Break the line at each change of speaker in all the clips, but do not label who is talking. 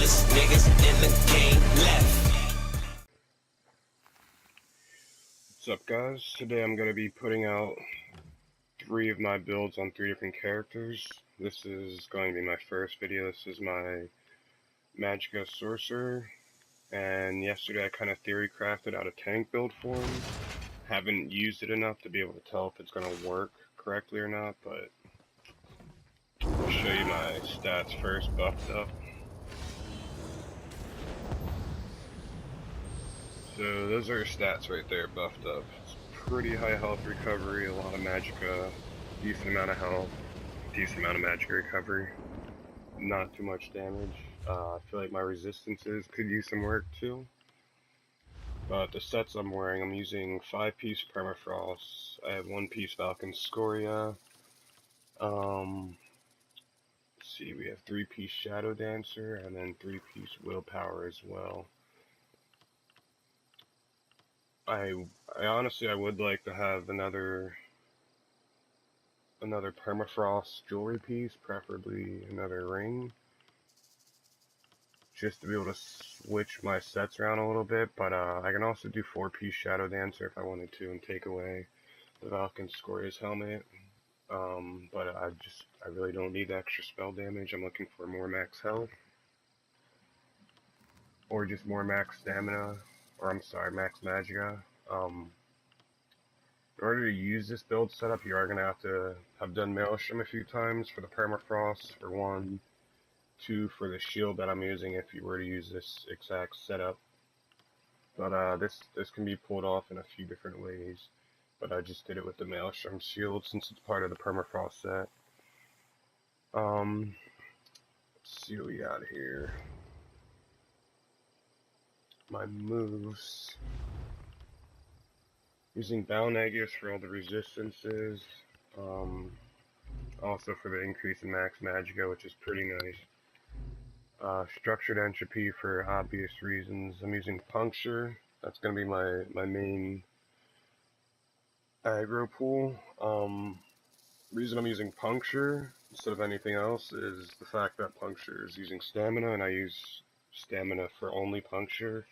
realest niggas in the game left.
What's up, guys? Today I'm going to be putting out 3 of my builds on 3 different characters. This is going to be my first video. This is my Magicka Sorcerer, and yesterday I kind of theory crafted out a tank build for him. Haven't used it enough to be able to tell if it's going to work correctly or not, but I'll show you my stats first, buffed up. So those are stats right there, buffed up. It's pretty high health recovery, a lot of Magicka, decent amount of health, decent amount of Magicka recovery, not too much damage. I feel like my resistances could use some work too. But the sets I'm wearing, I'm using 5-piece Permafrost, I have 1-piece Falcon Scoria, let's see, we have 3-piece Shadow Dancer, and then 3-piece Willpower as well. I honestly, I would like to have another Permafrost jewelry piece, preferably another ring, just to be able to switch my sets around a little bit, but I can also do 4-piece Shadow Dancer if I wanted to and take away the Falcon Scoria's helmet, but I really don't need the extra spell damage. I'm looking for more max health, or just more max stamina, or I'm sorry, max Magicka. In order to use this build setup, you are going to have to have done Maelstrom a few times for the Permafrost, for 1, 2 for the shield that I'm using if you were to use this exact setup. But this can be pulled off in a few different ways. But I just did it with the Maelstrom shield since it's part of the Permafrost set. Let's see what we got here. My moves. Using Balnegus for all the resistances. Also for the increase in max Magicka, which is pretty nice. Structured Entropy for obvious reasons. I'm using Puncture. That's going to be my main aggro pool. Reason I'm using Puncture instead of anything else is the fact that Puncture is using Stamina, and I use Stamina for only Puncture.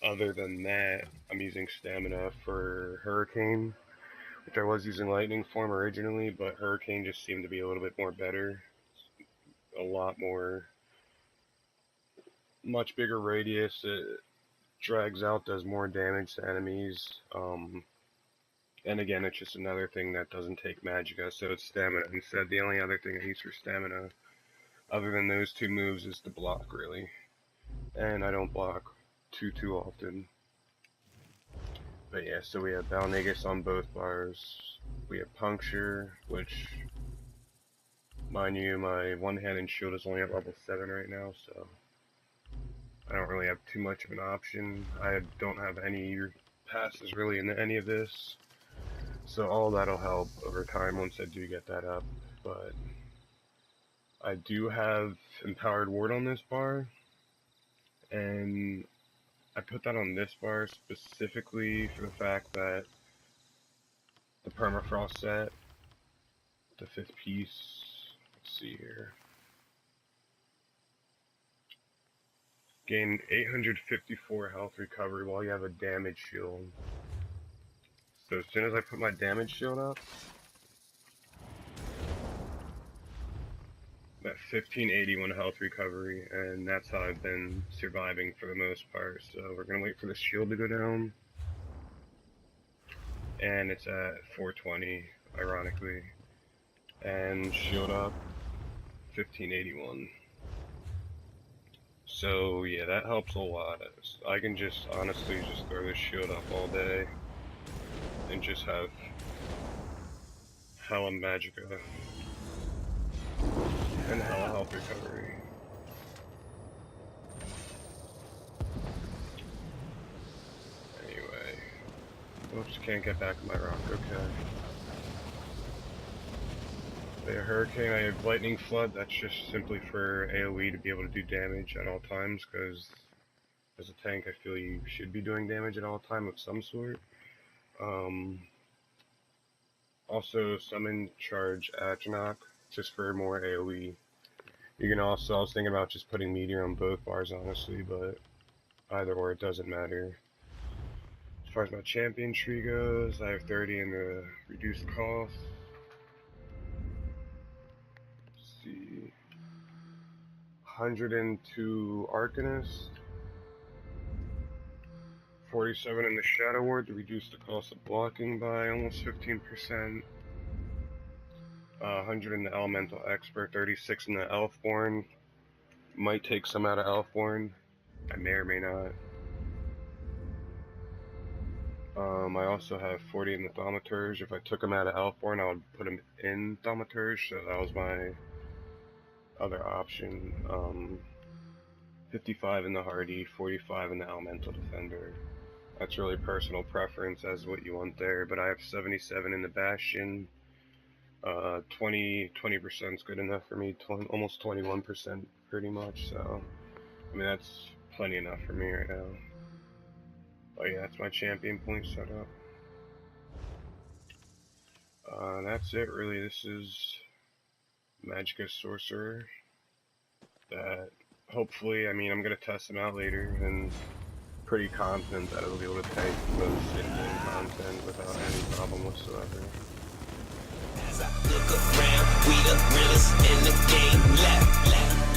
Other than that, I'm using Stamina for Hurricane, which I was using Lightning form originally, but Hurricane just seemed to be a little bit more better. A lot more, much bigger radius, it drags out, does more damage to enemies, and again, it's just another thing that doesn't take Magicka, so it's Stamina instead. The only other thing I use for Stamina, other than those 2 moves, is to block, really. And I don't block too often. But yeah, so we have Balnegus on both bars. We have Puncture, which, mind you, my one-handed shield is only at level 7 right now, so I don't really have too much of an option. I don't have any passes really in any of this, so all that'll help over time once I do get that up. But I do have Empowered Ward on this bar, and I put that on this bar specifically for the fact that the Permafrost set, the 5th piece, let's see here, gain 854 health recovery while you have a damage shield. So as soon as I put my damage shield up, that 1581 health recovery, and that's how I've been surviving for the most part. So we're gonna wait for the shield to go down, and it's at 420, ironically, and shield up 1581. So yeah, that helps a lot. I can just honestly just throw this shield up all day and just have hella Magicka and hella health recovery. Anyway, oops, can't get back to my rock. Okay. The Hurricane, I have Lightning Flood. That's just simply for AoE to be able to do damage at all times, because as a tank I feel you should be doing damage at all time of some sort. Also Summon Charge Atronach, just for more AoE. You can also, I was thinking about just putting meteor on both bars, honestly, but either or, it doesn't matter. As far as my champion tree goes, I have 30 in the reduced cost. Let's see. 102 Arcanist. 47 in the Shadow Ward to reduce the cost of blocking by almost 15%. 100 in the Elemental Expert, 36 in the Elfborn. Might take some out of Elfborn. I may or may not. I also have 40 in the Thaumaturge. If I took them out of Elfborn, I would put them in Thaumaturge, so that was my other option. 55 in the Hardy, 45 in the Elemental Defender. That's really personal preference as what you want there, but I have 77 in the Bastion. 20% is good enough for me, almost 21% pretty much, so I mean that's plenty enough for me right now. But yeah, that's my champion point setup. That's it really. This is Magicka Sorcerer that hopefully, I mean, I'm going to test them out later and pretty confident that it'll be able to take most in-game content without any problem whatsoever.
As I look around, we the realest in the game left.